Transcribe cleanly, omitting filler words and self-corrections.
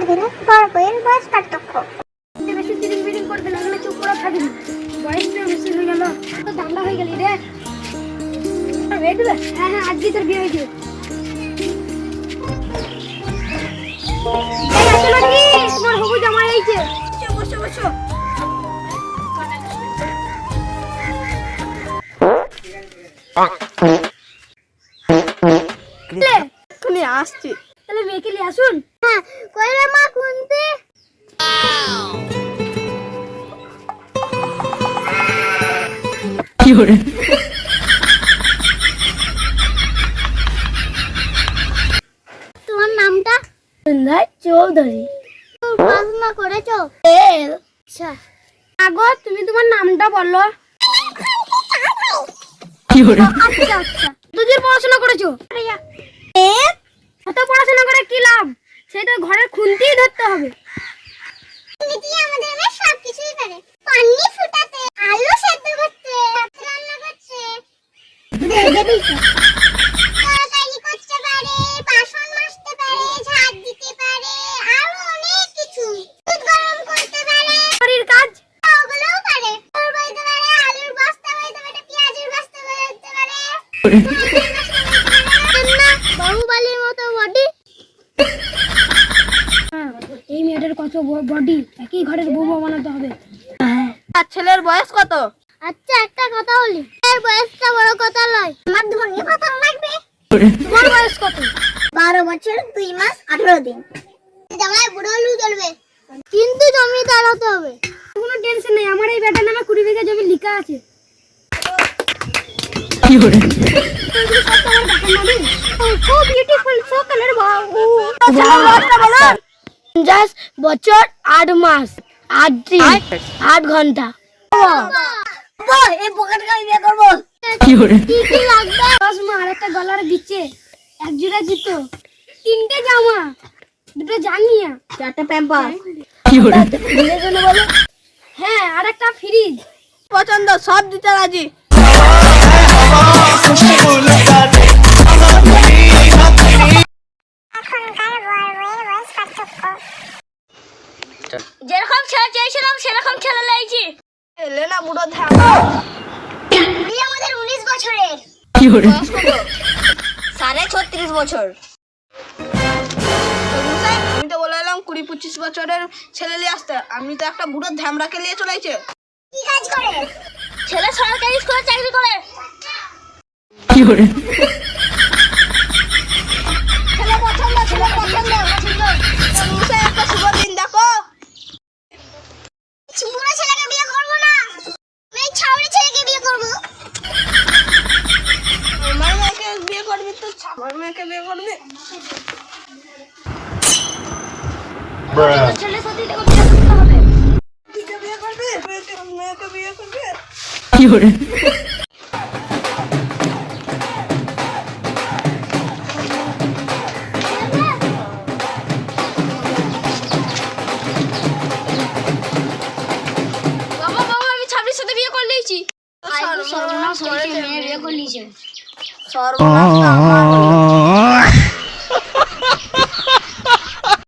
দিনে বড় বউয়ের বয়স পার্থক্য। বেশি তিরিং বিরিং করবে না, এখানে চুপ করে থাকিনি। বয়সটা বেশি হয়ে গেল, তো দামড়া হয়ে গেলি রে। হ্যাঁ হ্যাঁ, আজকে তোর বিয়ে হয়েছে। তোমার হবু জামাই আইছে। বসো বসো। তুমি আসছি তাহলে মেয়েকে নিয়ে আসুন। হ্যাঁ কইরে মা কুনতে কি করে তোমার নামটা? সন্ধ্যা চৌধুরী। পড়াশোনা করেছো? আচ্ছা আগো তুমি তোমার নামটা বলো। কি করে আচ্ছা আচ্ছা, দুদিন পড়াশোনা করেছো? এত পড়াশোনা করে কি লাভ? সেটা ঘরের খুন্তিই ধরতে হবে। দিদি আমাদের মেয়ে সব কিছুই পারে। পানি ফুটাতে, আলু সেদ্ধ করতে, ভাত রান্না করতে, তরকারি করতে পারে, বাসন মাজতে পারে, ঝাড় দিতে পারে, আরো অনেক কিছু। দুধ গরম করতে পারে, বাড়ির কাজ ওগুলোও পারে। তোর বইতে পারে, আলুর বস্তা বইতে পারে, পেঁয়াজের বস্তা বইতে পারে। না বাহুবলীর মতো বডি। এই মেয়েটার কত বডি, একই ঘরের বউ বানাতে হবে। আর ছেলের বয়স কত? আচ্ছা একটা কথা বলি, এর বয়সটা বড় কথা নয়, আমার ধনী কথা লাগবে। তোমার বয়স কত? 12 বছর 2 মাস 18 দিন। জামাই বুড়ো হলেও চলবে, কিন্তু জমিদার হতে হবে। কোনো টেনশন নেই, আমার এই বেটার নামে 20 বিঘা জমি লেখা আছে। কি করে এগুলো সব তো আমার বাবার নামে। So beautiful, so colourful. ছেলের বয়সটা বলো। 50 বছর 8 মাস 8 দিন 8 ঘন্টা। এই পকেটে আমি বিয়ে করব। কি করে কি কি লাগবে? 10 মাস আর একটা গলার দিচ্ছে, এক জোড়া জুতো, 3টে জামা, 2টো জাঙ্গিয়া, 4টে প্যাম্পাস। কি করে বিয়ের জন্য বলো। হ্যাঁ, আর একটা ফ্রিজ। পছন্দ সব দিতে রাজি। যেরকম ছেলে চেয়েছিলাম সেরকম ছেলে লাইছি। এলে না বুড়ো ধ্যান। এই আমাদের 19 বছরের। কি করে 36.5 বছর। আমি তো বলে এলাম 20-25 বছরের ছেলে নিয়ে আসতে। আমি তো একটা বুড়ো ধ্যামরাকে নিয়ে চলে আইছে। কি কাজ করে? ছেলে সরকারি স্কুলে চাকরি করে। কি করে ছেলে পছন্দ, ছেলে পছন্দ। তুমি একটা শুভ দিন দেখো। বুড়ো ছেলেকে বিয়ে করব না, আমি ছাউড়ি ছেলেকে বিয়ে করব। আমার মেয়েকে বিয়ে করবি তো আমার মেয়েকে বিয়ে করবি। ছেলে সাথে এটা বিয়ে করতে হবে। তুই বিয়ে করবি? মেয়েকে বিয়ে করবি? কি করে বাবা বাবা, আমি 26 সাথে বিয়ে করে নিয়েছি। সর্বনাশ হয়েছে, মেয়ে বিয়ে করে নিয়েছে। সর্বনাশ আমার হলো।